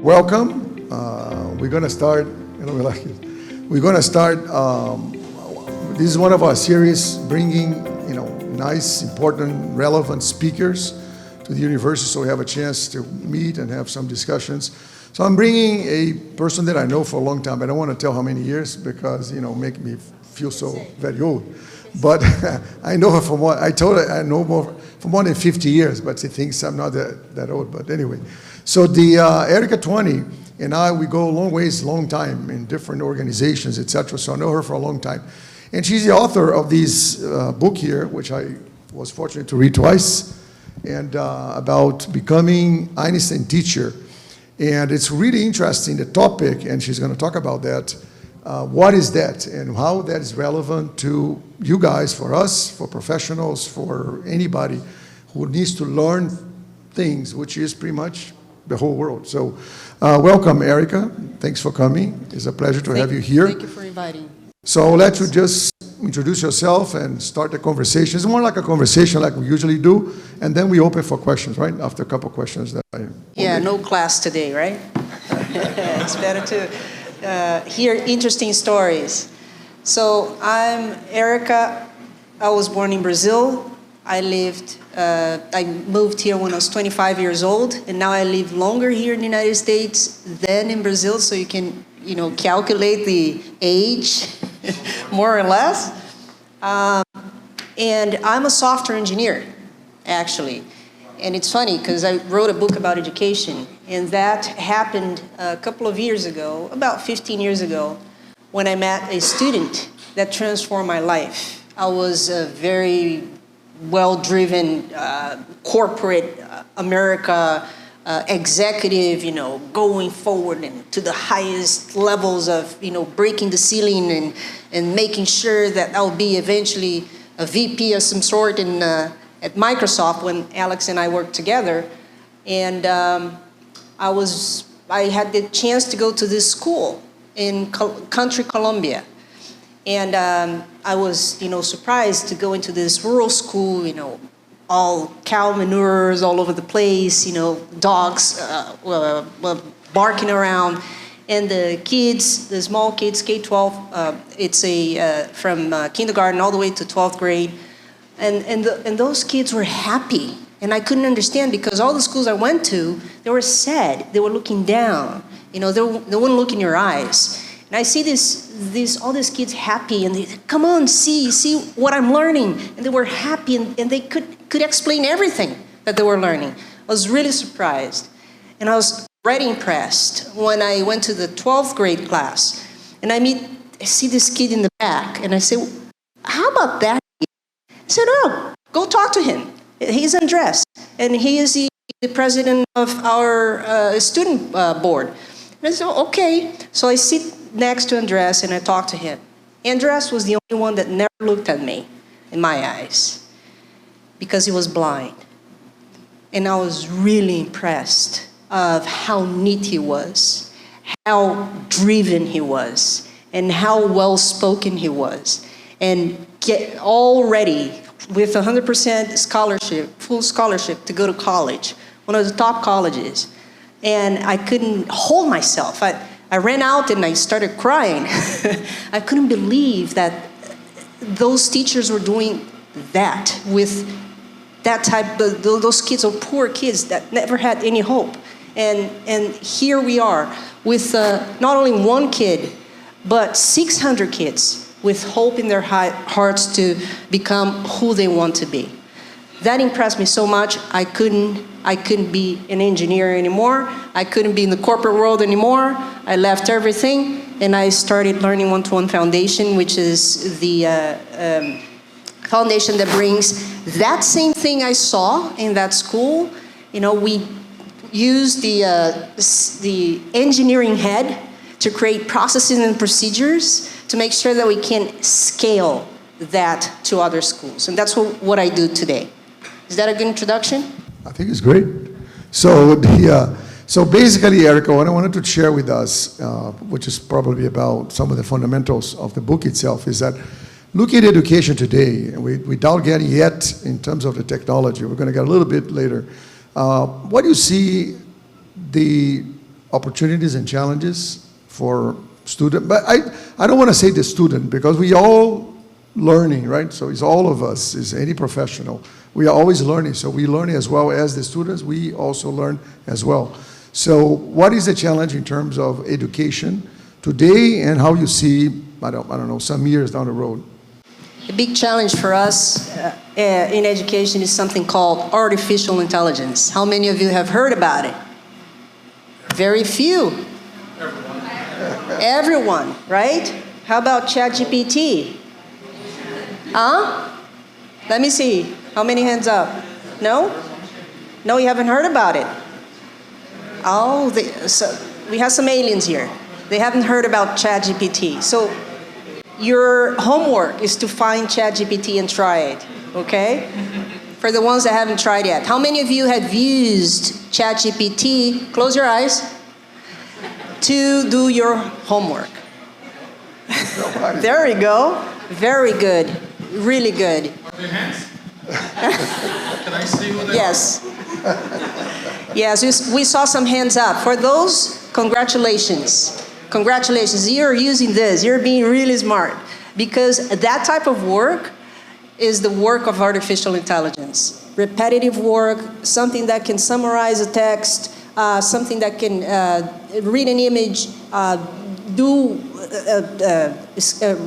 Welcome. We're going to start, we like it. We're going to start, this is one of our series bringing, nice, important, relevant speakers to the university so we have a chance to meet and have some discussions. So I'm bringing a person that I know for a long time. I don't want to tell how many years because, make me feel so very old. But I know her for more, I told her I know more for more than 50 years, but she thinks I'm not that old. But anyway, so the Erika Twani and I, we go a long ways, long time in different organizations, etc. So I know her for a long time. And she's the author of this book here, which I was fortunate to read twice, and about becoming Einstein teacher. And it's really interesting, the topic, and she's going to talk about that. What is that and how that is relevant to you guys, for us, for professionals, for anybody who needs to learn things, which is pretty much the whole world. So welcome, Erika. Thanks for coming. It's a pleasure to have you here. Thank you for inviting. So I'll let you just introduce yourself and start the conversation. It's more like a conversation like we usually do, and then we open for questions, right? After a couple of questions that I... Yeah, no class today, right? It's better to hear interesting stories. So I'm Erika. I was born in Brazil. I moved here when I was 25 years old, and now I live longer here in the United States than in Brazil, so you can, calculate the age, more or less. And I'm a software engineer, actually. And it's funny, because I wrote a book about education, and that happened a couple of years ago, about 15 years ago, when I met a student that transformed my life. I was a very well-driven corporate America executive, going forward and to the highest levels of, breaking the ceiling and making sure that I'll be eventually a VP of some sort at Microsoft when Alex and I worked together. And I had the chance to go to this school in country Colombia. And I was, surprised to go into this rural school, all cow manures all over the place, dogs barking around. And the kids, the small kids, K-12, it's from kindergarten all the way to 12th grade. And those kids were happy. And I couldn't understand because all the schools I went to, they were sad. They were looking down. They wouldn't look in your eyes. And I see all these kids happy, and they said, come on, see what I'm learning. And they were happy, and they could explain everything that they were learning. I was really surprised. And I was already impressed when I went to the 12th grade class. And I see this kid in the back, and I say, how about that kid? I said, oh, go talk to him. He's Andres, and he is the president of our student board. And I said, okay. So I sit next to Andres and I talk to him. Andres was the only one that never looked at me in my eyes because he was blind. And I was really impressed of how neat he was, how driven he was, and how well-spoken he was. And get already with 100% scholarship, full scholarship to go to college, one of the top colleges. And I couldn't hold myself. I ran out and I started crying. I couldn't believe that those teachers were doing that with that type of, those kids are poor kids that never had any hope. And here we are with not only one kid, but 600 kids with hope in their hearts to become who they want to be. That impressed me so much. I couldn't be an engineer anymore. I couldn't be in the corporate world anymore. I left everything, and I started learning One-to-One Foundation, which is the foundation that brings that same thing I saw in that school. We use the engineering head to create processes and procedures to make sure that we can scale that to other schools. And that's what I do today. Is that a good introduction? I think it's great. So basically, Erika, what I wanted to share with us, which is probably about some of the fundamentals of the book itself, is that looking at education today, and without getting yet in terms of the technology, we're going to get a little bit later, what do you see opportunities and challenges for student. But I don't want to say the student, because we all learning, right? So it's all of us, is any professional. We are always learning. So we learn as well as the students. We also learn as well. So what is the challenge in terms of education today, and how you see, I don't know, some years down the road? The big challenge for us in education is something called artificial intelligence. How many of you have heard about it? Very few. Everyone, right? How about ChatGPT? Let me see. How many hands up? No? No, you haven't heard about it. Oh, so we have some aliens here. They haven't heard about ChatGPT. So your homework is to find ChatGPT and try it, okay? For the ones that haven't tried yet. How many of you have used ChatGPT, close your eyes, to do your homework? There we go. Very good. Really good. Are there hands? Can I see who they Yes. Yes, we saw some hands up. For those, congratulations. Congratulations, you're using this. You're being really smart. Because that type of work is the work of artificial intelligence. Repetitive work, something that can summarize a text, something that can read an image,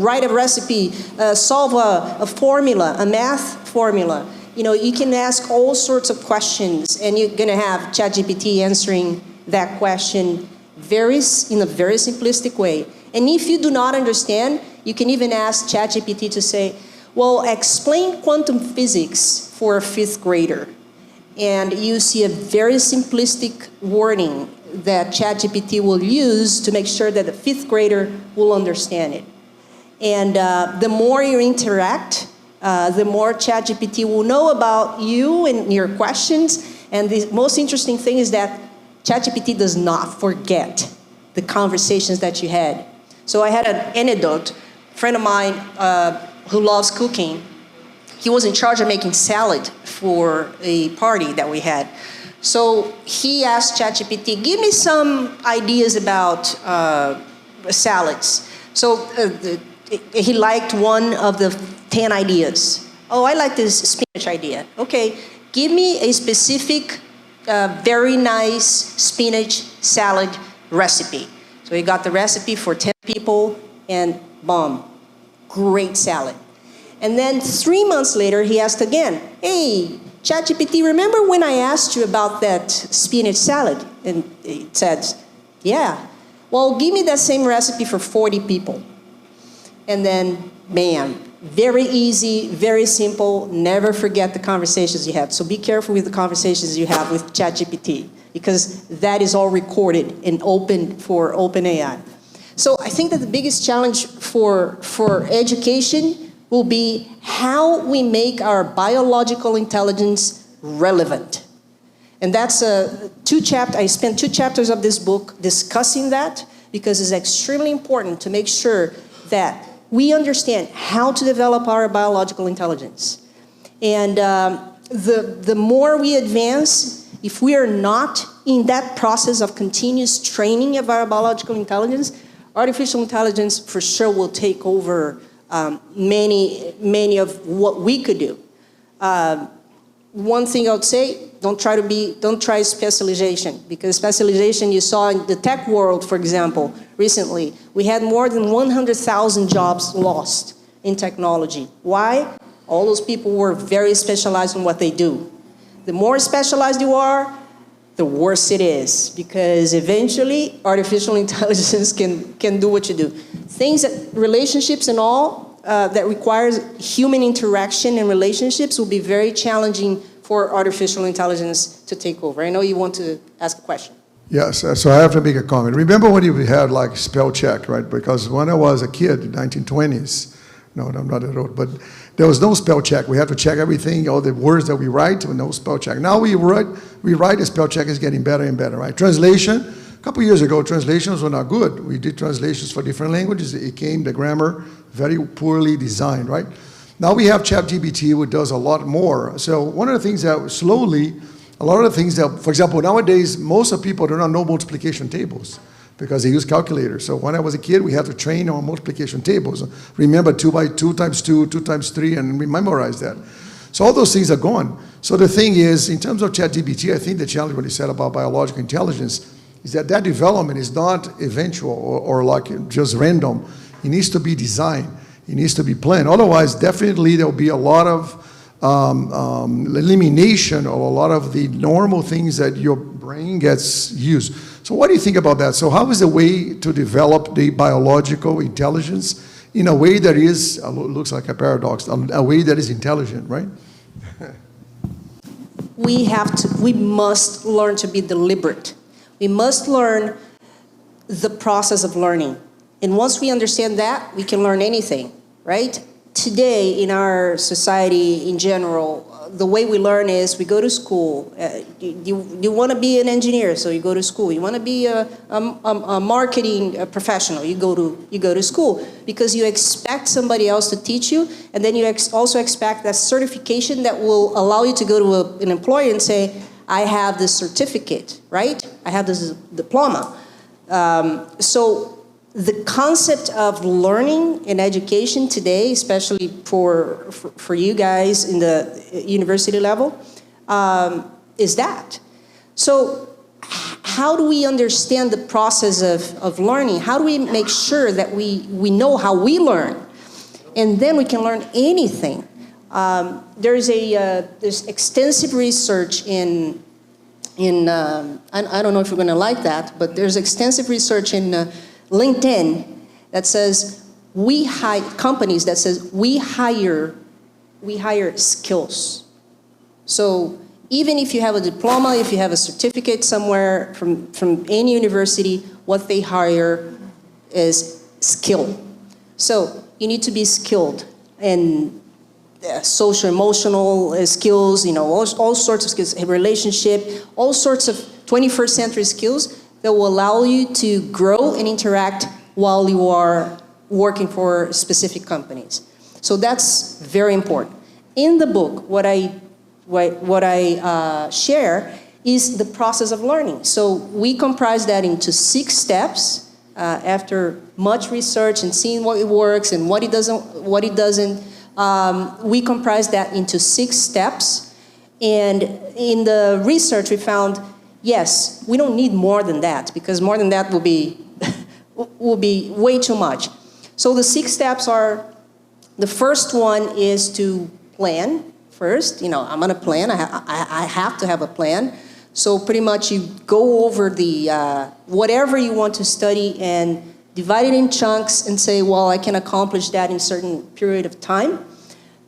write a recipe, solve a formula, a math formula. You know, you can ask all sorts of questions, and you're going to have ChatGPT answering that question in a very simplistic way. And if you do not understand, you can even ask ChatGPT to say, well, explain quantum physics for a 5th grader. And you see a very simplistic wording that ChatGPT will use to make sure that the 5th grader will understand it. And the more you interact, the more ChatGPT will know about you and your questions. And the most interesting thing is that ChatGPT does not forget the conversations that you had. So I had an anecdote. A friend of mine who loves cooking, he was in charge of making salad for a party that we had. So he asked ChatGPT, give me some ideas about salads. So he liked one of the 10 ideas. Oh, I like this spinach idea. Okay, give me a specific, very nice spinach salad recipe. So he got the recipe for 10 people, and boom, great salad. And then 3 months later, he asked again, hey, ChatGPT, remember when I asked you about that spinach salad? And it said, yeah. Well, give me that same recipe for 40 people. And then, bam, very easy, very simple. Never forget the conversations you had. So be careful with the conversations you have with ChatGPT, because that is all recorded and open for OpenAI. So I think that the biggest challenge for education will be how we make our biological intelligence relevant. And that's I spent 2 chapters of this book discussing that, because it's extremely important to make sure that we understand how to develop our biological intelligence. And the more we advance, if we are not in that process of continuous training of our biological intelligence, artificial intelligence for sure will take over many of what we could do. One thing I would say, don't try specialization, because specialization you saw in the tech world, for example, recently, we had more than 100,000 jobs lost in technology. Why? All those people were very specialized in what they do. The more specialized you are, the worse it is, because eventually artificial intelligence can do what you do. Things that, relationships and all, that requires human interaction and relationships will be very challenging for artificial intelligence to take over. I know you want to ask a question. Yes, so I have to make a comment. Remember when you had like spell check, right? Because when I was a kid in the 1920s, no, I'm not that old, but there was no spell check. We had to check everything, all the words that we write, with no spell check. Now we write, the spell check is getting better and better, right? Translation, a couple years ago, translations were not good. We did translations for different languages. It came, the grammar, very poorly designed, right? Now we have ChatGPT, which does a lot more. So one of the things that slowly A lot of the things that, for example, nowadays, most of people do not know multiplication tables because they use calculators. So when I was a kid, we had to train on multiplication tables. Remember 2 by 2 times 2, 2 times 3, and we memorized that. So all those things are gone. So the thing is, in terms of ChatGPT, I think the challenge, what you said about biological intelligence, is that development is not eventual or like just random. It needs to be designed. It needs to be planned. Otherwise, definitely there will be a lot of elimination of a lot of the normal things that your brain gets used. So what do you think about that? So how is the way to develop the biological intelligence in a way that is, looks like a paradox, a way that is intelligent, right? We must learn to be deliberate. We must learn the process of learning. And once we understand that, we can learn anything, right? Today, in our society in general, the way we learn is we go to school. You want to be an engineer, so you go to school. You want to be a marketing professional, you go to school because you expect somebody else to teach you, and then you also expect that certification that will allow you to go to an employer and say, I have this certificate, right? I have this diploma. So the concept of learning and education today, especially for you guys in the university level, is that. So how do we understand the process of learning? How do we make sure that we know how we learn? And then we can learn anything. There's extensive research in I don't know if you're going to like that, but there's extensive research in LinkedIn that says companies that says we hire skills. So even if you have a diploma, if you have a certificate somewhere from any university, what they hire is skill. So you need to be skilled in social emotional skills, all sorts of skills, relationship, all sorts of 21st century skills that will allow you to grow and interact while you are working for specific companies. So that's very important. In the book, what I share is the process of learning. So we comprise that into 6 steps. After much research and seeing what works and what it doesn't, we comprise that into 6 steps. And in the research, we found, yes, we don't need more than that, because more than that will be way too much. So the 6 steps are, the first one is to plan first. I'm going to plan. I have to have a plan. So pretty much you go over the whatever you want to study and divide it in chunks and say, well, I can accomplish that in a certain period of time.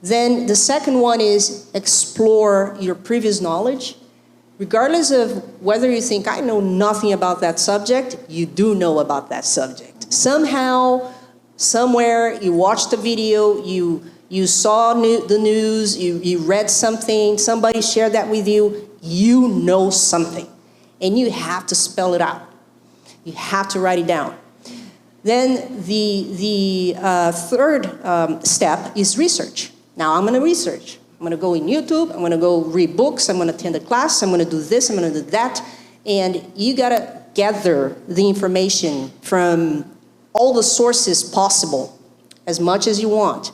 Then the second one is explore your previous knowledge. Regardless of whether you think, I know nothing about that subject, you do know about that subject. Somehow, somewhere, you watched a video, you saw the news, you read something, somebody shared that with you, you know something. And you have to spell it out. You have to write it down. Then the third step is research. Now I'm going to research. I'm going to go in YouTube, I'm going to go read books, I'm going to attend a class, I'm going to do this, I'm going to do that. And you got to gather the information from all the sources possible, as much as you want.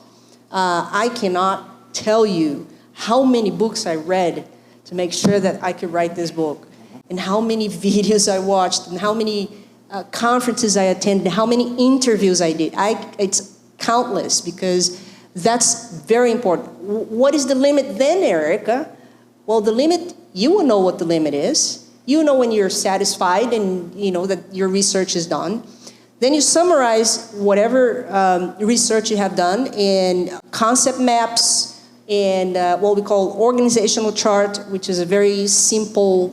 I cannot tell you how many books I read to make sure that I could write this book, and how many videos I watched, and how many conferences I attended, how many interviews I did. It's countless, because that's very important. What is the limit then, Erika? Well, the limit, you will know what the limit is. You know when you're satisfied and you know that your research is done. Then you summarize whatever research you have done in concept maps and what we call organizational chart, which is a very simple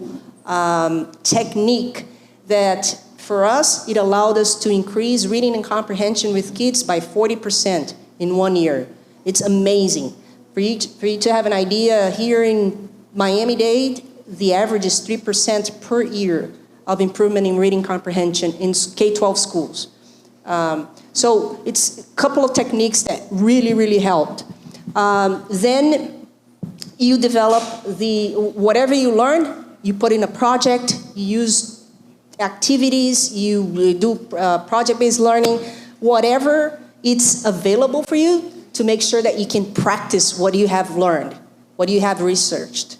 technique that for us, it allowed us to increase reading and comprehension with kids by 40% in 1 year. It's amazing. For you to have an idea, here in Miami-Dade, the average is 3% per year of improvement in reading comprehension in K-12 schools. So it's a couple of techniques that really, really helped. Then you develop whatever you learn, you put in a project, you use activities, you do project-based learning, whatever it's available for you to make sure that you can practice what you have learned, what you have researched.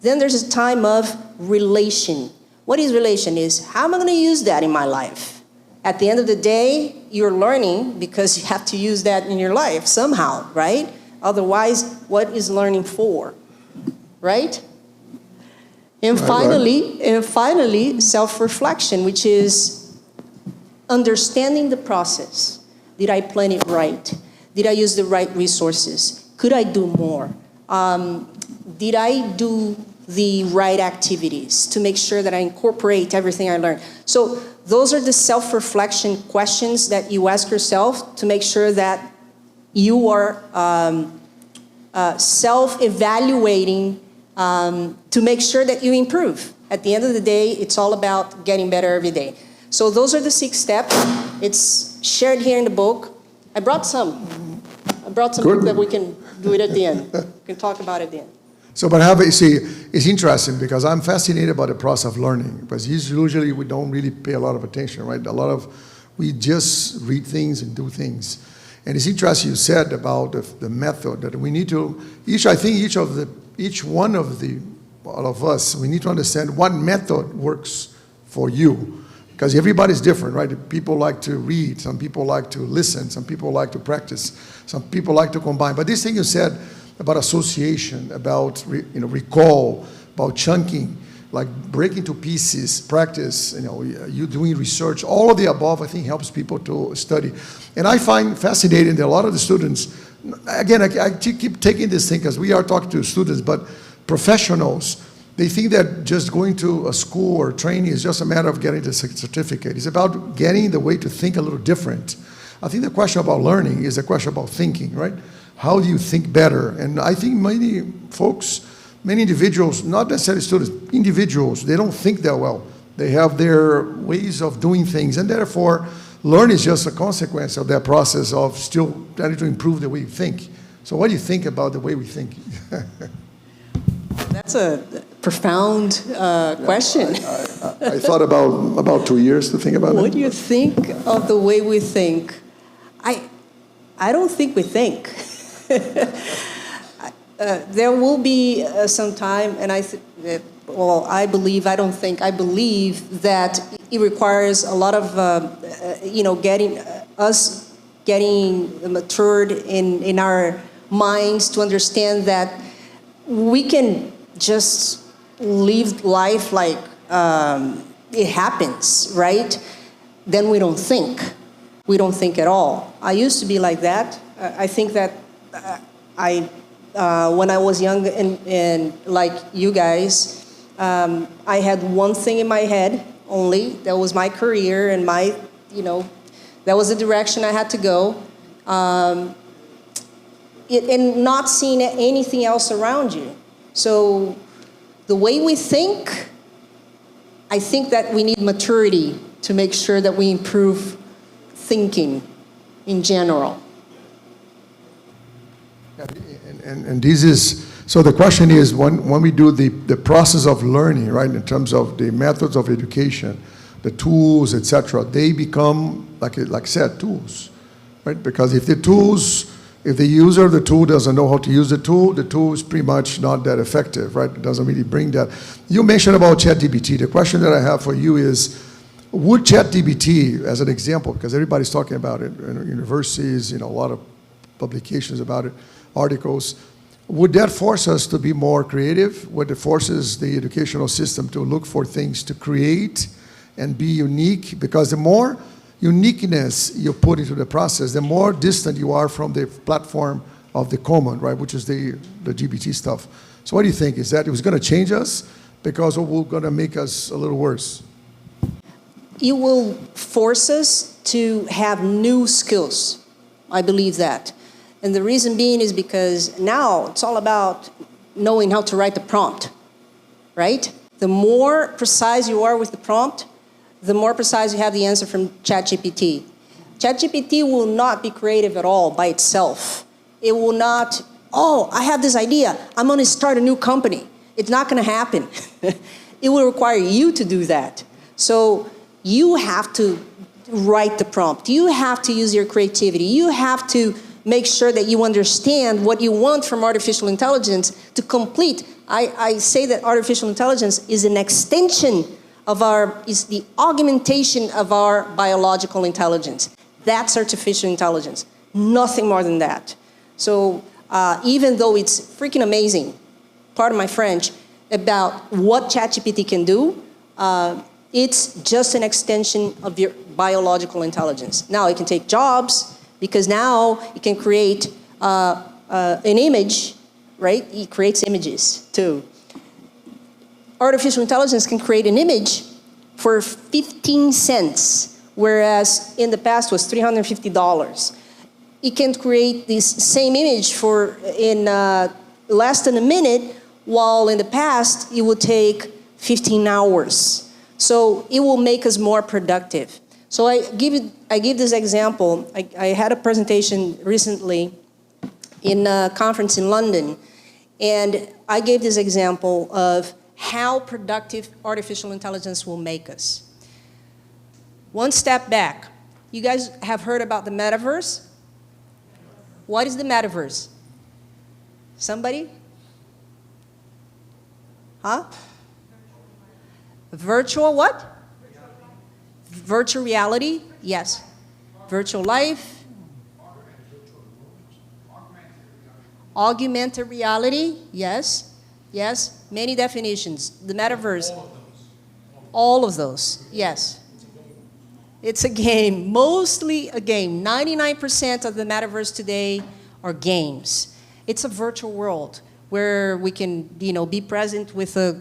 Then there's a time of relation. What is relation? Is how am I going to use that in my life? At the end of the day, you're learning because you have to use that in your life somehow, right? Otherwise, what is learning for, right? And finally, self-reflection, which is understanding the process. Did I plan it right? Did I use the right resources? Could I do more? Did I do the right activities to make sure that I incorporate everything I learned? So those are the self-reflection questions that you ask yourself to make sure that you are self-evaluating to make sure that you improve. At the end of the day, it's all about getting better every day. So those are the 6 steps. It's shared here in the book. I brought some Good. that we can do it at the end. We can talk about it at the end. So, but it's interesting because I'm fascinated by the process of learning, because usually we don't really pay a lot of attention, right? We just read things and do things. And it's interesting you said about the method that we need to, each one of all of us, we need to understand what method works for you. Because everybody's different, right? People like to read, some people like to listen, some people like to practice, some people like to combine. But this thing you said about association, about recall, about chunking, like breaking to pieces, practice, you doing research, all of the above, I think helps people to study. And I find fascinating that a lot of the students, again, I keep taking this thing because we are talking to students, but professionals, they think that just going to a school or training is just a matter of getting the certificate. It's about getting the way to think a little different. I think the question about learning is a question about thinking, right? How do you think better? And I think many folks, many individuals, not necessarily students, individuals, they don't think that well. They have their ways of doing things, and therefore, learning is just a consequence of that process of still trying to improve the way you think. So what do you think about the way we think? That's a profound question. I thought about 2 years to think about it. What do you think of the way we think? I don't think we think. There will be some time, and I believe that it requires a lot of, getting matured in our minds to understand that we can just live life like it happens, right? Then we don't think. We don't think at all. I used to be like that. I think that when I was young and like you guys, I had one thing in my head only. That was my career and that was the direction I had to go. And not seeing anything else around you. So the way we think, I think that we need maturity to make sure that we improve thinking in general. And this is, so the question is, when we do the process of learning, right, in terms of the methods of education, the tools, etc., they become, like I said, tools, right? Because if the user of the tool doesn't know how to use the tool is pretty much not that effective, right? It doesn't really bring that. You mentioned about ChatGPT. The question that I have for you is, would ChatGPT, as an example, because everybody's talking about it, universities, a lot of publications about it, articles, would that force us to be more creative? Would it forces the educational system to look for things to create and be unique? Because the more uniqueness you put into the process, the more distant you are from the platform of the common, right, which is the GPT stuff. So what do you think? Is that it was going to change us because it was going to make us a little worse? It will force us to have new skills. I believe that. And the reason being is because now it's all about knowing how to write the prompt, right? The more precise you are with the prompt, the more precise you have the answer from ChatGPT. ChatGPT will not be creative at all by itself. It will not oh, I have this idea. I'm going to start a new company. It's not going to happen. It will require you to do that. So you have to write the prompt. You have to use your creativity. You have to make sure that you understand what you want from artificial intelligence to complete. I say that artificial intelligence is an extension of is the augmentation of our biological intelligence. That's artificial intelligence. Nothing more than that. So even though it's freaking amazing, pardon my French, about what ChatGPT can do, it's just an extension of your biological intelligence. Now it can take jobs, because now it can create an image, right? It creates images too. Artificial intelligence can create an image for 15 cents, whereas in the past was $350. It can create this same image in less than a minute, while in the past it would take 15 hours. So it will make us more productive. So I give this example. I had a presentation recently in a conference in London, and I gave this example of how productive artificial intelligence will make us. One step back. You guys have heard about the metaverse? What is the metaverse? Somebody? Huh? Virtual what? Virtual reality? Yes. Virtual life? Augmented reality? Yes. Yes. Many definitions. The metaverse. All of those. Yes. It's a game. Mostly a game. 99% of the metaverse today are games. It's a virtual world where we can, be present with a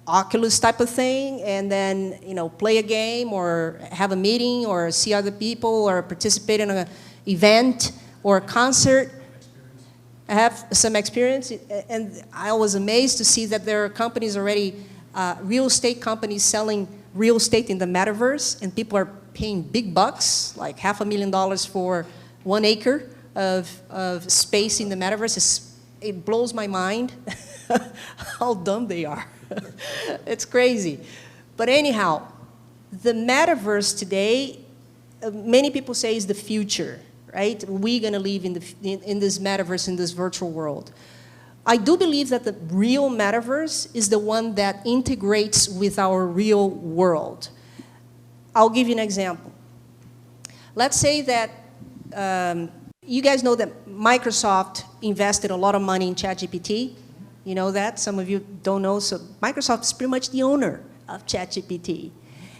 Oculus type of thing, and then play a game or have a meeting or see other people or participate in an event or a concert. I have some experience, and I was amazed to see that there are companies already, real estate companies selling real estate in the metaverse, and people are paying big bucks, like $500,000 for 1 acre of space in the metaverse. It blows my mind how dumb they are. It's crazy. But anyhow, the metaverse today, many people say is the future, right? We're going to live in this metaverse, in this virtual world. I do believe that the real metaverse is the one that integrates with our real world. I'll give you an example. Let's say that you guys know that Microsoft invested a lot of money in ChatGPT. You know that? Some of you don't know. So Microsoft is pretty much the owner of ChatGPT.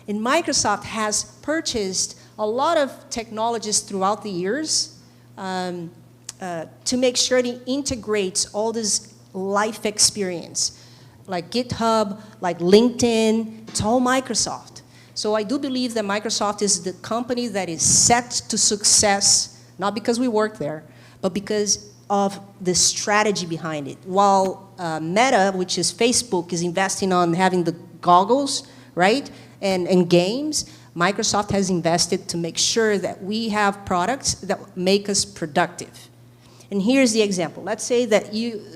And Microsoft has purchased a lot of technologies throughout the years to make sure it integrates all this life experience, like GitHub, like LinkedIn. It's all Microsoft. So I do believe that Microsoft is the company that is set to success, not because we work there, but because of the strategy behind it. While Meta, which is Facebook, is investing on having the goggles, right, and games, Microsoft has invested to make sure that we have products that make us productive. And here's the example. Let's say that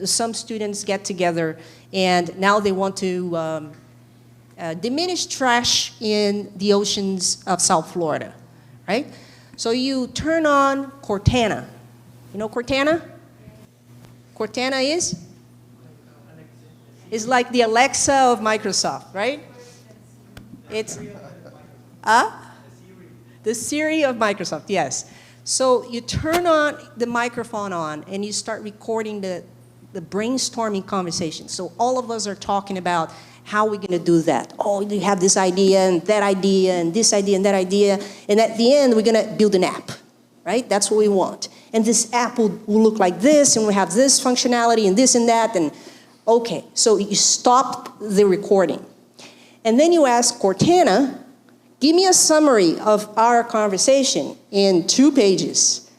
some students get together and now they want to diminish trash in the oceans of South Florida, right? So you turn on Cortana. You know Cortana? Cortana is like the Alexa of Microsoft, right? It's the Siri of Microsoft, yes. So you turn on the microphone on and you start recording the brainstorming conversation. So all of us are talking about how we're going to do that. Oh, you have this idea and that idea and this idea and that idea. And at the end, we're going to build an app, right? That's what we want. And this app will look like this, and we have this functionality and this and that. And okay, so you stop the recording. And then you ask Cortana, give me a summary of our conversation in 2 pages.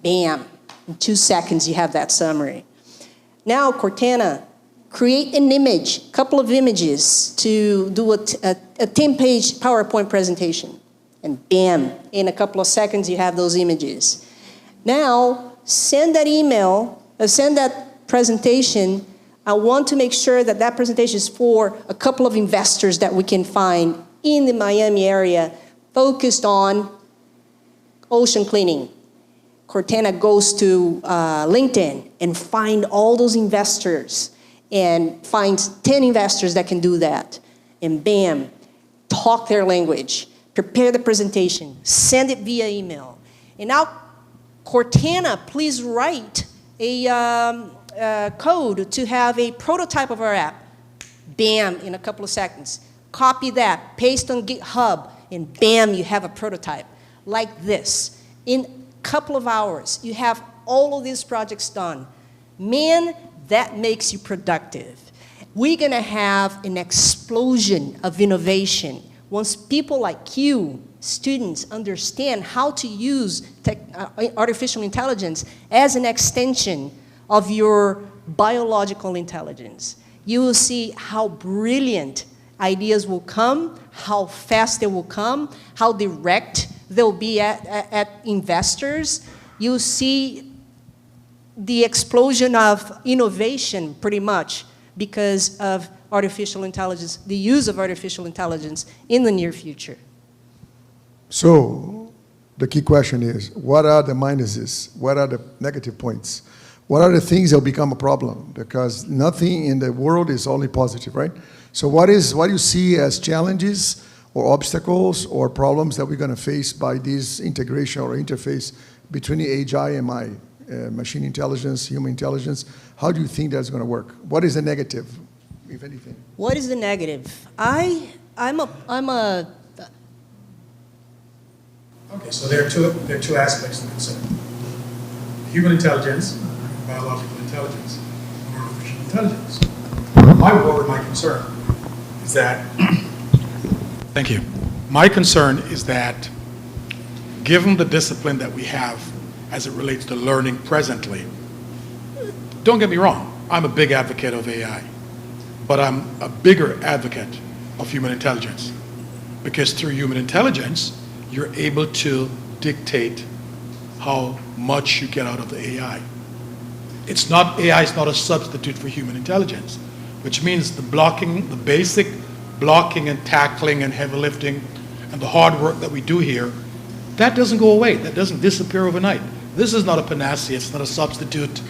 Bam, in 2 seconds you have that summary. Now Cortana, create an image, a couple of images to do a 10-page PowerPoint presentation. And bam, in a couple of seconds you have those images. Now send that email send that presentation. I want to make sure that that presentation is for a couple of investors that we can find in the Miami area focused on ocean cleaning. Cortana goes to LinkedIn and find all those investors and finds 10 investors that can do that. And bam, talk their language, prepare the presentation, send it via email. And now, Cortana, please write a code to have a prototype of our app. Bam, in a couple of seconds. Copy that, paste on GitHub, and bam, you have a prototype. Like this. In a couple of hours, you have all of these projects done. Man, that makes you productive. We're gonna have an explosion of innovation once people like you, students, understand how to use artificial intelligence as an extension of your biological intelligence. You will see how brilliant ideas will come, how fast they will come, how direct they'll be at investors. You'll see the explosion of innovation, pretty much, because of artificial intelligence, the use of artificial intelligence in the near future. So, the key question is, what are the minuses? What are the negative points? What are the things that will become a problem? Because nothing in the world is only positive, right? So what do you see as challenges or obstacles or problems that we're going to face by this integration or interface between the AGI and my machine intelligence, human intelligence? How do you think that's going to work? What is the negative, if anything? What is the negative? I'm a Okay, so there are two aspects to consider: human intelligence, biological intelligence, and artificial intelligence. My concern is that. Thank you. My concern is that, given the discipline that we have as it relates to learning presently, don't get me wrong, I'm a big advocate of AI, but I'm a bigger advocate of human intelligence, because through human intelligence, you're able to dictate how much you get out of the AI. AI is not a substitute for human intelligence, which means the basic blocking and tackling and heavy lifting and the hard work that we do here, that doesn't go away. That doesn't disappear overnight. This is not a panacea. It's not a substitute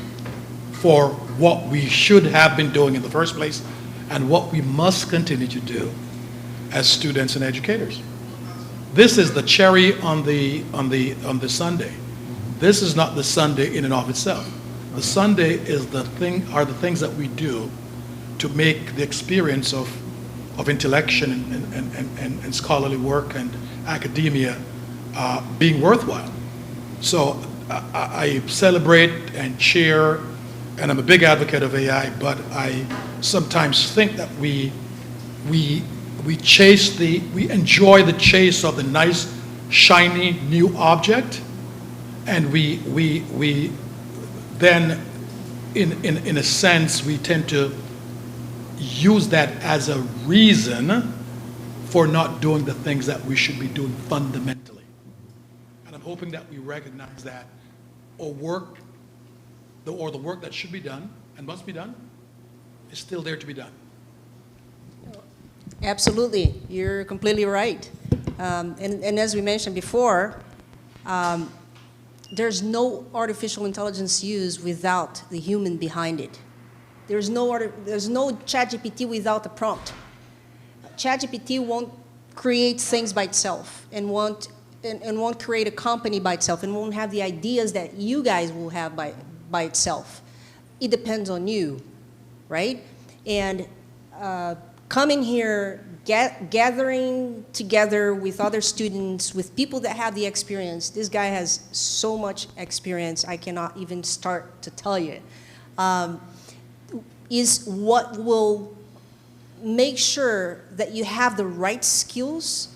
for what we should have been doing in the first place and what we must continue to do as students and educators. This is the cherry on the sundae. This is not the sundae in and of itself. The sundae are the things that we do to make the experience of intellection and scholarly work and academia being worthwhile. So I celebrate and cheer, and I'm a big advocate of AI, but I sometimes think that we enjoy the chase of the nice, shiny, new object, and we then, in a sense, we tend to use that as a reason for not doing the things that we should be doing fundamentally. And I'm hoping that we recognize that the work that should be done and must be done is still there to be done. Absolutely, you're completely right. And as we mentioned before, there's no artificial intelligence used without the human behind it. There's no ChatGPT without a prompt. ChatGPT won't create things by itself and won't create a company by itself and won't have the ideas that you guys will have by itself. It depends on you, right? And coming here, gathering together with other students, with people that have the experience. This guy has so much experience, I cannot even start to tell you. Is what will make sure that you have the right skills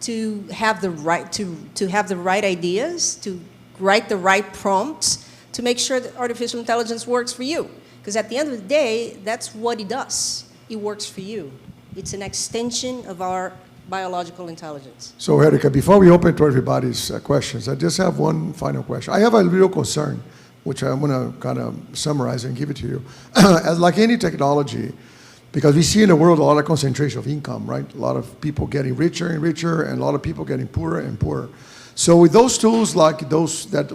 to have the right ideas, to write the right prompts, to make sure that artificial intelligence works for you. Because at the end of the day, that's what it does. It works for you. It's an extension of our biological intelligence. So, Erika, before we open to everybody's questions, I just have one final question. I have a real concern which I'm going to kind of summarize and give it to you. As like any technology, because we see in the world a lot of concentration of income, right? A lot of people getting richer and richer, and a lot of people getting poorer and poorer. So with those tools, like those that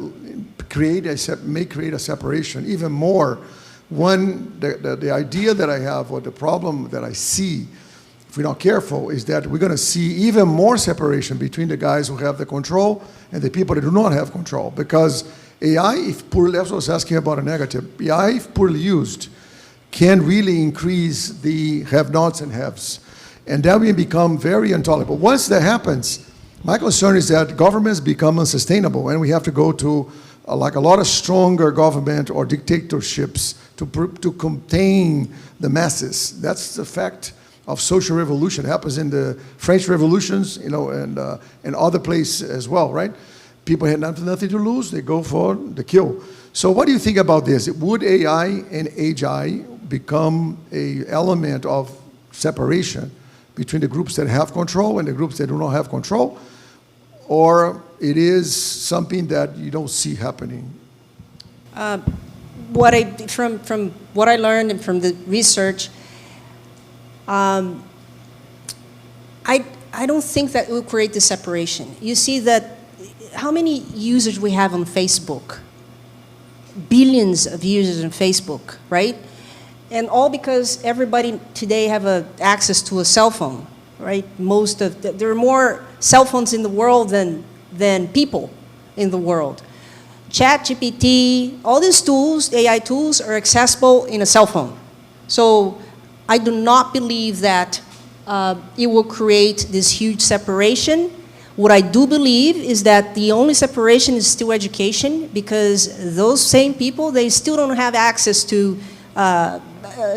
may create a separation, even more, the idea that I have, or the problem that I see, if we're not careful, is that we're going to see even more separation between the guys who have the control and the people that do not have control. Because AI, if poorly, that's what I was asking about a negative, AI, if poorly used, can really increase the have-nots and haves. And that will become very intolerable. Once that happens, my concern is that governments become unsustainable, and we have to go to like a lot of stronger government or dictatorships to contain the masses. That's the fact of social revolution. It happens in the French revolutions, and other places as well, right? People had nothing to lose, they go for the kill. So what do you think about this? Would AI and AGI become an element of separation between the groups that have control and the groups that do not have control? Or it is something that you don't see happening? From what I learned and from the research, I don't think that it will create the separation. You see that how many users we have on Facebook? Billions of users on Facebook, right? And all because everybody today have access to a cell phone, right? There are more cell phones in the world than people in the world. ChatGPT, all these tools, AI tools, are accessible in a cell phone. So I do not believe that it will create this huge separation. What I do believe is that the only separation is still education, because those same people, they still don't have access to a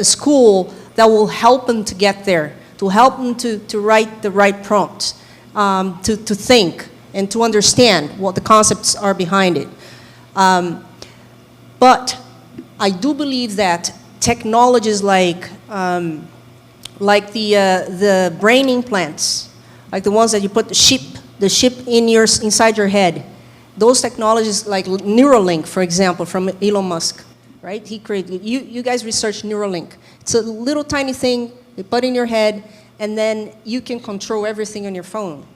school that will help them to get there, to help them to write the right prompts, to think and to understand what the concepts are behind it. But I do believe that technologies like the brain implants, like the ones that you put the chip inside your head, those technologies like Neuralink, for example, from Elon Musk, right? He created, you guys research Neuralink. It's a little tiny thing you put in your head, and then you can control everything on your phone.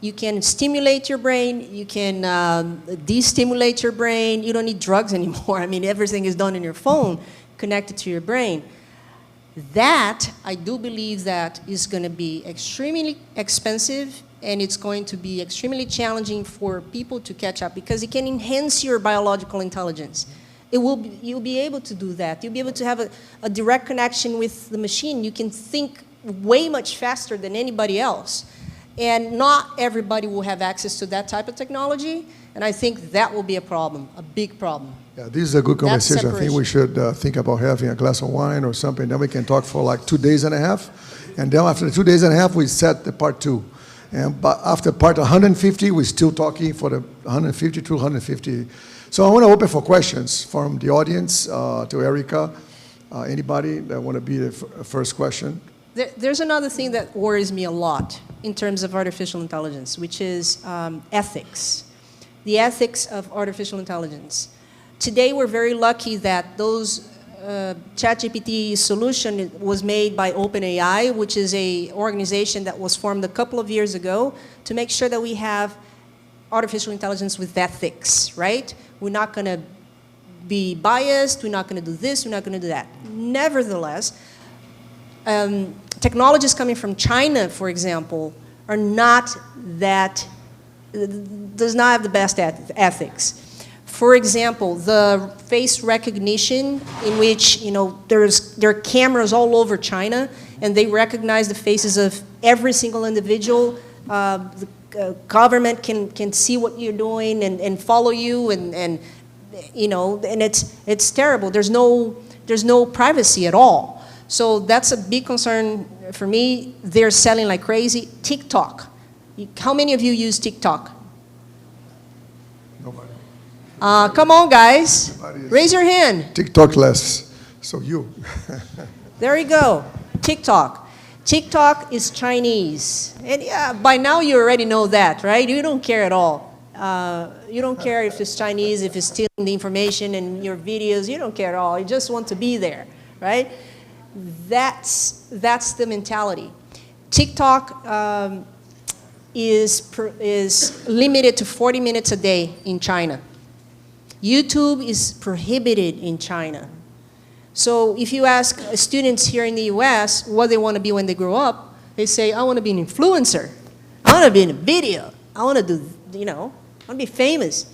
You can stimulate your brain, you can destimulate your brain, you don't need drugs anymore. I mean, everything is done in your phone, connected to your brain. That, I do believe that is going to be extremely expensive, and it's going to be extremely challenging for people to catch up, because it can enhance your biological intelligence. You'll be able to do that. You'll be able to have a direct connection with the machine. You can think way much faster than anybody else. And not everybody will have access to that type of technology, and I think that will be a problem, a big problem. Yeah, this is a good conversation. I think we should think about having a glass of wine or something. Then we can talk for like 2 days and a half. And then after the 2 days and a half, we set the part 2. But after part 150, we're still talking for the 150 to 150. So I want to open for questions from the audience to Erika. Anybody that want to be the first question? There's another thing that worries me a lot in terms of artificial intelligence, which is ethics. The ethics of artificial intelligence. Today, we're very lucky that those ChatGPT solution was made by OpenAI, which is an organization that was formed a couple of years ago to make sure that we have artificial intelligence with ethics, right? We're not going to be biased, we're not going to do this, we're not going to do that. Nevertheless, technologies coming from China, for example, are not that, does not have the best ethics. For example, the face recognition, in which there are cameras all over China, and they recognize the faces of every single individual. The government can see what you're doing and follow you, and it's terrible. There's no privacy at all. So that's a big concern for me. They're selling like crazy. TikTok. How many of you use TikTok? Nobody. Come on, guys. Raise your hand. TikTok less. So you. There you go. TikTok. TikTok is Chinese. And yeah, by now you already know that, right? You don't care at all. You don't care if it's Chinese, if it's stealing the information in your videos. You don't care at all. You just want to be there, right? That's the mentality. TikTok is limited to 40 minutes a day in China. YouTube is prohibited in China. So if you ask students here in the US what they want to be when they grow up, they say, I want to be an influencer. I want to be in a video. I want to do, I want to be famous.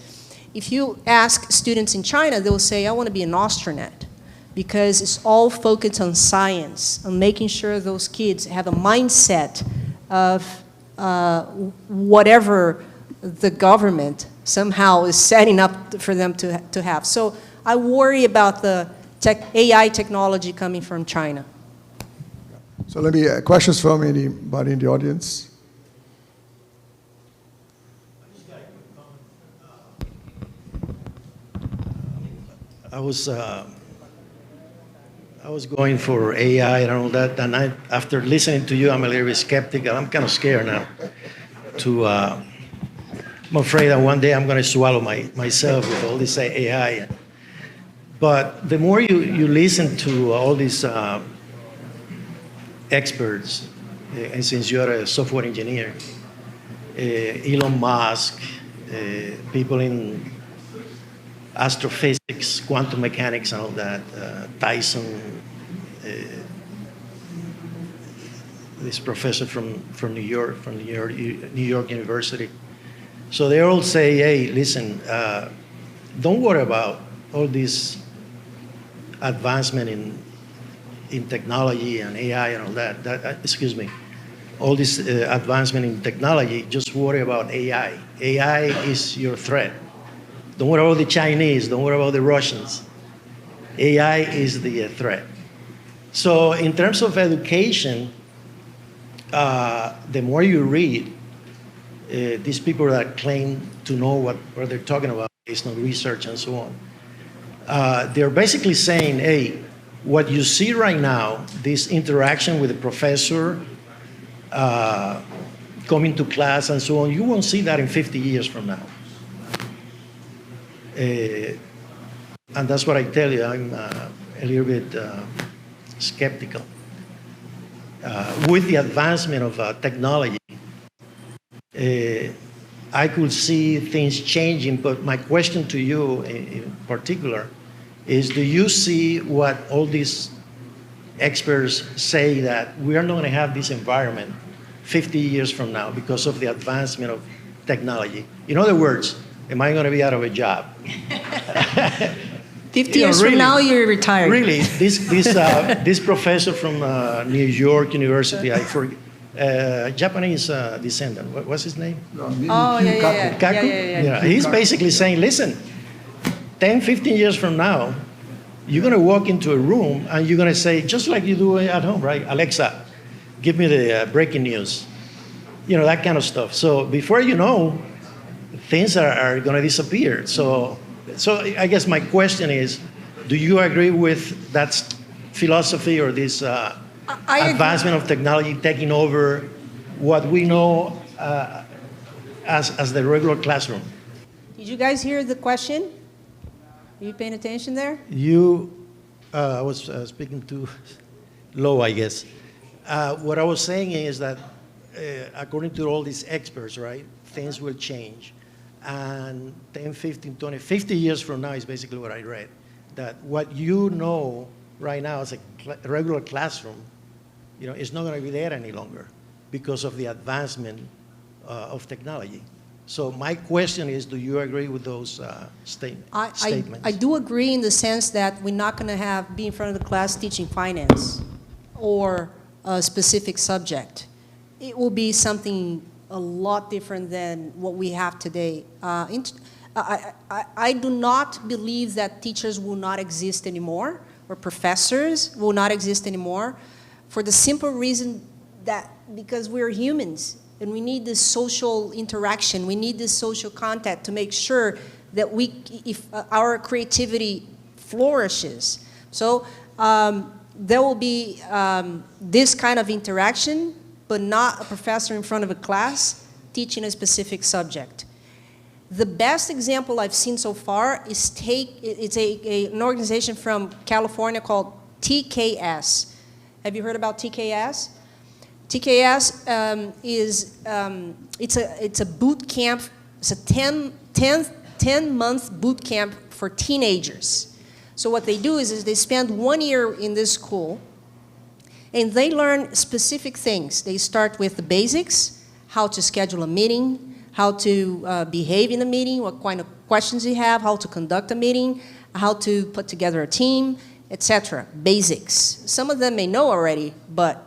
If you ask students in China, they'll say, I want to be an astronaut, because it's all focused on science, on making sure those kids have a mindset of whatever the government somehow is setting up for them to have. So I worry about the AI technology coming from China. So let me, questions from anybody in the audience? I was going for AI and all that, and after listening to you, I'm a little bit skeptical. I'm kind of scared now. I'm afraid that one day I'm going to swallow myself with all this AI. But the more you listen to all these experts, and since you're a software engineer, Elon Musk, people in astrophysics, quantum mechanics, and all that, Tyson, this professor from New York University. So they all say, hey, listen, don't worry about all this advancement in technology and AI and all that. Excuse me, all this advancement in technology, just worry about AI. AI is your threat. Don't worry about the Chinese, don't worry about the Russians. AI is the threat. So in terms of education, the more you read, these people that claim to know what they're talking about based on research and so on, they're basically saying, hey, what you see right now, this interaction with the professor, coming to class and so on, you won't see that in 50 years from now. And that's what I tell you, I'm a little bit skeptical. With the advancement of technology, I could see things changing, but my question to you in particular is, do you see what all these experts say, that we are not going to have this environment 50 years from now because of the advancement of technology? In other words, am I going to be out of a job? 50 years from now, you're retired. Really, this professor from New York University, Japanese descendant, what's his name? Kaku? Yeah. He's basically saying, listen, 10, 15 years from now, you're going to walk into a room and you're going to say, just like you do at home, right? Alexa, give me the breaking news. That kind of stuff. So before you know, things are going to disappear. So I guess my question is, do you agree with that philosophy, or this advancement of technology taking over what we know as the regular classroom? Did you guys hear the question? Are you paying attention there? I was speaking too low, I guess. What I was saying is that according to all these experts, right, things will change. And 10, 15, 20, 50 years from now is basically what I read. That what you know right now as a regular classroom, is not going to be there any longer because of the advancement of technology. So my question is, do you agree with those statements? I do agree in the sense that we're not going to be in front of the class teaching finance or a specific subject. It will be something a lot different than what we have today. I do not believe that teachers will not exist anymore, or professors will not exist anymore, for the simple reason that because we're humans and we need this social interaction, we need this social contact to make sure that if our creativity flourishes. So there will be this kind of interaction, but not a professor in front of a class teaching a specific subject. The best example I've seen so far is an organization from California called TKS. Have you heard about TKS? TKS it's a boot camp. It's a 10-month boot camp for teenagers. So what they do is they spend 1 year in this school, and they learn specific things. They start with the basics, how to schedule a meeting, how to behave in a meeting, what kind of questions you have, how to conduct a meeting, how to put together a team, etc. Basics. Some of them may know already, but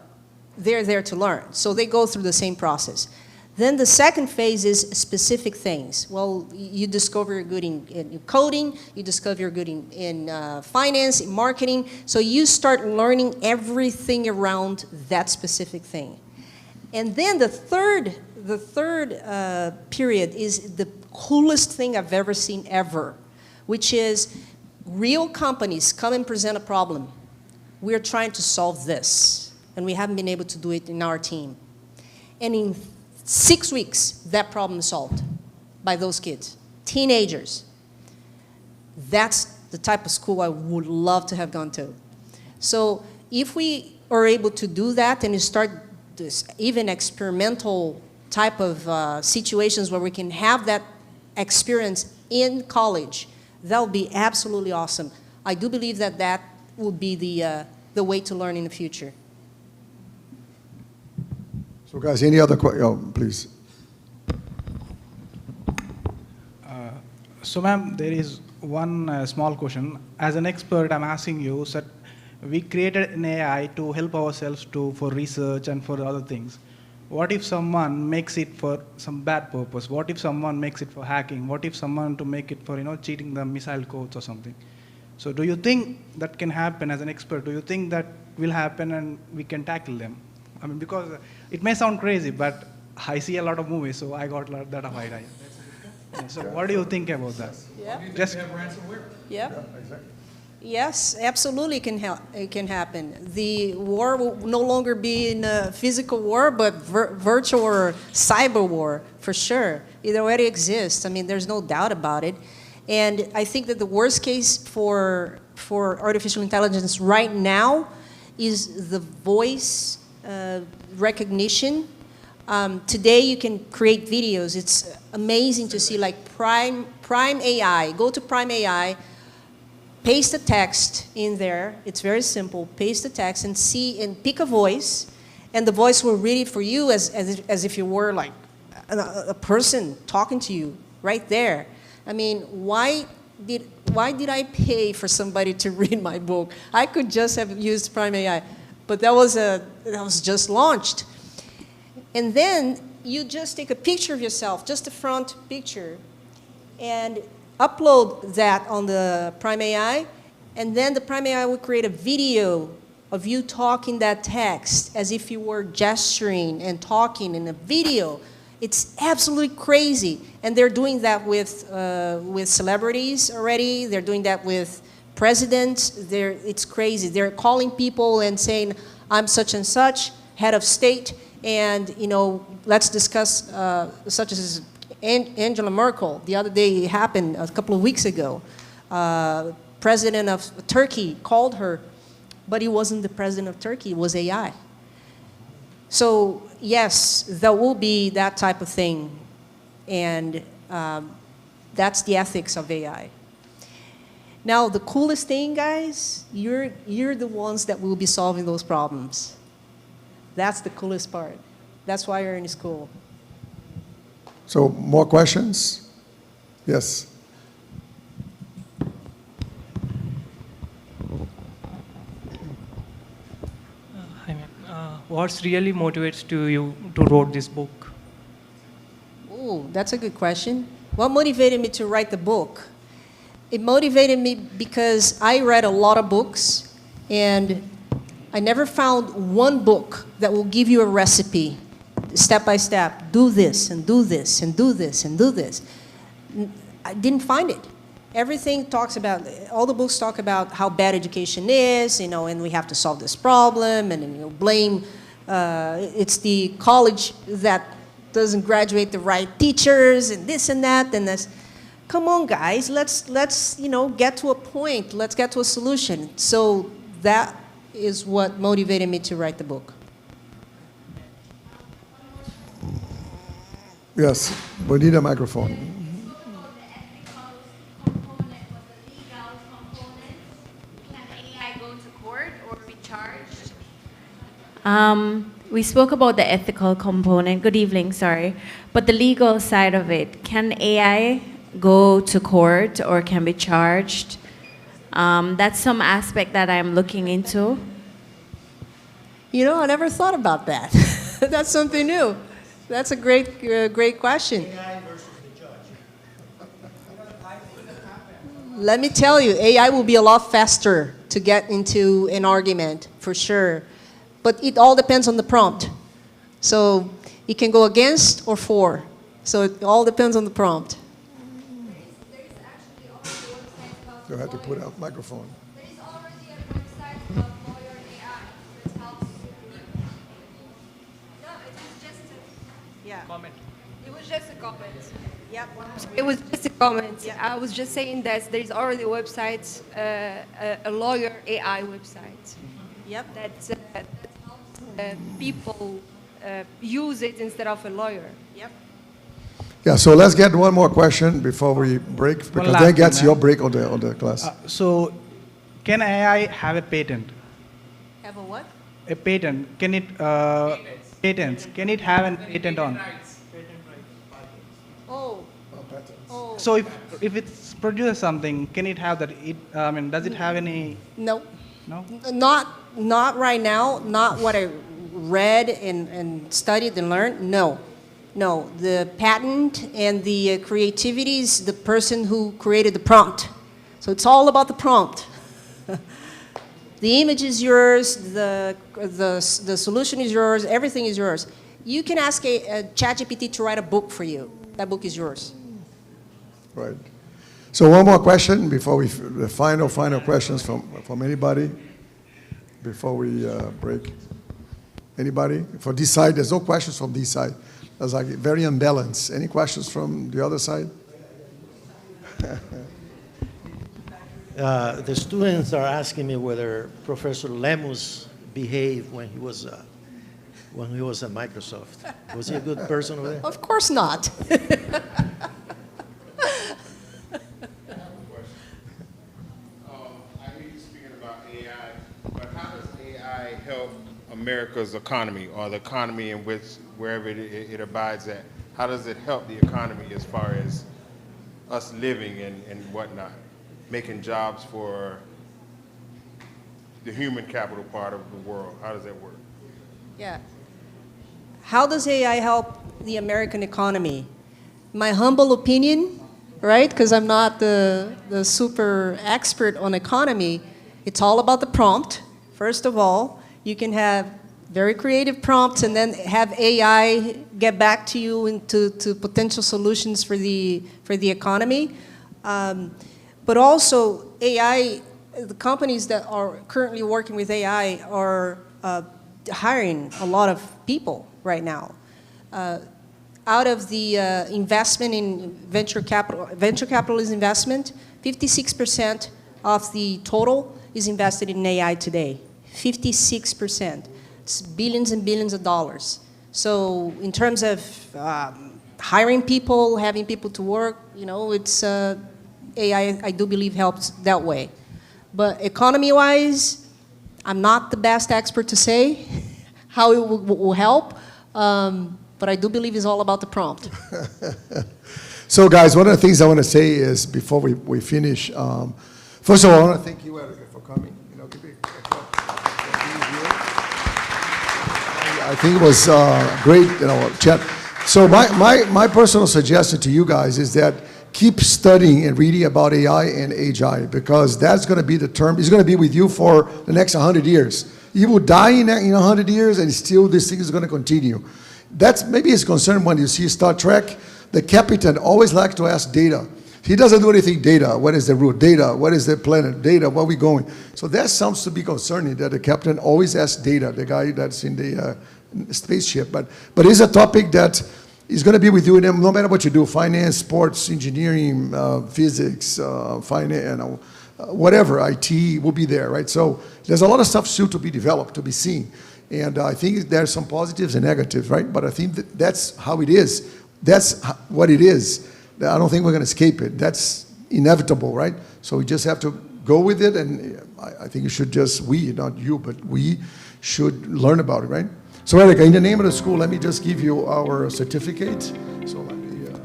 they're there to learn. So they go through the same process. Then the second phase is specific things. Well, you discover you're good in coding, you discover you're good in finance, in marketing, so you start learning everything around that specific thing. And then the third period is the coolest thing I've ever seen ever, which is real companies come and present a problem. We're trying to solve this, and we haven't been able to do it in our team. And in 6 weeks, that problem is solved by those kids, teenagers. That's the type of school I would love to have gone to. So if we are able to do that and you start this even experimental type of situations where we can have that experience in college, that would be absolutely awesome. I do believe that that will be the way to learn in the future. So guys, any other questions? Oh, please. So ma'am, there is one small question. As an expert, I'm asking you, that we created an AI to help ourselves for research and for other things. What if someone makes it for some bad purpose? What if someone makes it for hacking? What if someone to make it for, cheating the missile codes or something? So do you think that can happen as an expert? Do you think that will happen and we can tackle them? I mean, because it may sound crazy, but I see a lot of movies, so I got that of idea. Yeah, so what do you think about that? Yeah. Just Have ransomware. Yeah. Exactly. Yes, absolutely it can happen. The war will no longer be in a physical war, but virtual or cyber war, for sure. It already exists. I mean, there's no doubt about it. And I think that the worst case for artificial intelligence right now is the voice recognition. Today you can create videos. It's amazing to see, like Prime AI. Go to Prime AI, paste the text in there. It's very simple. Paste the text and see and pick a voice, and the voice will read it for you as if you were like a person talking to you right there. I mean, why did I pay for somebody to read my book? I could just have used Prime AI, but that was just launched. And then you just take a picture of yourself, just the front picture, and upload that on the Prime AI, and then the Prime AI will create a video of you talking that text as if you were gesturing and talking in a video. It's absolutely crazy. And they're doing that with celebrities already. They're doing that with presidents. It's crazy. They're calling people and saying, I'm such and such, head of state, and let's discuss such as Angela Merkel. The other day it happened a couple of weeks ago. President of Turkey called her, but he wasn't the president of Turkey, it was AI. So yes, there will be that type of thing, and that's the ethics of AI. Now, the coolest thing, guys, you're the ones that will be solving those problems. That's the coolest part. That's why you're in school. So more questions? Yes. Hi, ma'am. What's really motivates you to write this book? Ooh, that's a good question. What motivated me to write the book? It motivated me because I read a lot of books, and I never found one book that will give you a recipe, step by step. Do this, and do this, and do this, and do this. I didn't find it. Everything talks about, all the books talk about how bad education is, and we have to solve this problem, and blame, it's the college that doesn't graduate the right teachers and this and that and this. Come on, guys, let's get to a point. Let's get to a solution. So that is what motivated me to write the book. Yes, we need a microphone. We spoke about the ethical component. Good evening, sorry. But the legal side of it, can AI go to court or can be charged? That's some aspect that I'm looking into. I never thought about that. That's something new. That's a great question. AI versus the judge. Let me tell you, AI will be a lot faster to get into an argument, for sure. But it all depends on the prompt. So it can go against or for. So it all depends on the prompt. You have to put out microphone. There is already a website of lawyer AI that helps people. No, it was just a Comment. It was just a comment. Yep. It was just a comment. I was just saying that there is already a website, a lawyer AI website. Yep. That helps people use it instead of a lawyer. Yep. Yeah, so let's get one more question before we break, because last that gets one, your break on the class. So, can AI have a patent? Have a what? A patent? Can it patents? Can it have a patent on? Oh. So if it produces something, can it have that? Does it have any? No. No. Not right now. Not what I read and studied and learned. No. The patent and the creativity is the person who created the prompt. So it's all about the prompt. The image is yours. The solution is yours. Everything is yours. You can ask a ChatGPT to write a book for you. That book is yours. Right. So one more question before the final questions from anybody before we break. Anybody? For this side, there's no questions from this side. That's like very unbalanced. Any questions from the other side? The students are asking me whether Professor Lemus behaved when he was at Microsoft. Was he a good person over there? Of course not. I hear you speaking about AI, but how does AI help America's economy or the economy in which wherever it abides at? How does it help the economy as far as us living and whatnot, making jobs for the human capital part of the world? How does that work? Yeah. How does AI help the American economy? My humble opinion, right? Because I'm not the super expert on economy. It's all about the prompt. First of all, you can have very creative prompts and then have AI get back to you into potential solutions for the economy. But also AI, the companies that are currently working with AI are hiring a lot of people right now. Out of the investment in venture capitalist investment, 56% of the total is invested in AI today. 56%. It's billions and billions of dollars. So in terms of hiring people, having people to work, it's AI, I do believe, helps that way. But economy-wise, I'm not the best expert to say how it will help, but I do believe it's all about the prompt. So guys, one of the things I want to say is before we finish, first of all, I want to thank you, Erika, for coming. Give me a clap for being here. I think it was great, chat. So my personal suggestion to you guys is that keep studying and reading about AI and AGI, because that's going to be the term. It's going to be with you for the next 100 years. You will die in 100 years, and still this thing is going to continue. That's maybe his concern when you see Star Trek. The captain always likes to ask data. He doesn't do anything data. What is the route? Data. What is the planet? Data. Where are we going? So that sounds to be concerning, that the captain always asks data, the guy that's in the spaceship. But it's a topic that He's going to be with you no matter what you do, finance, sports, engineering, physics, finance, whatever, IT, will be there, right? So there's a lot of stuff still to be developed, to be seen. And I think there's some positives and negatives, right? But I think that's how it is. That's what it is. I don't think we're going to escape it. That's inevitable, right? So we just have to go with it, and I think you should just, not you, but we should learn about it, right? So Erika, in the name of the school, let me just give you our certificate. So let me, so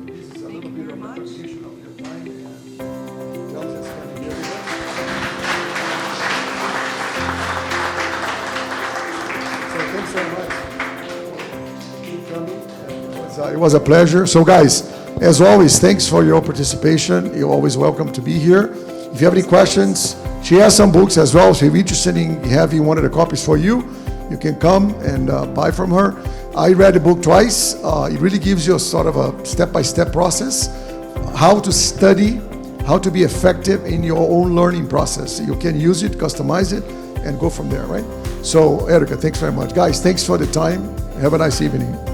this is a little bit of recognition of your time and intelligence coming here. So thanks so much. It was a pleasure. So guys, as always, thanks for your participation. You're always welcome to be here. If you have any questions, she has some books as well. So if you're interested in having one of the copies for you, you can come and buy from her. I read the book twice. It really gives you a sort of a step-by-step process, how to study, how to be effective in your own learning process. You can use it, customize it, and go from there, right? So Erika, thanks very much. Guys, thanks for the time. Have a nice evening.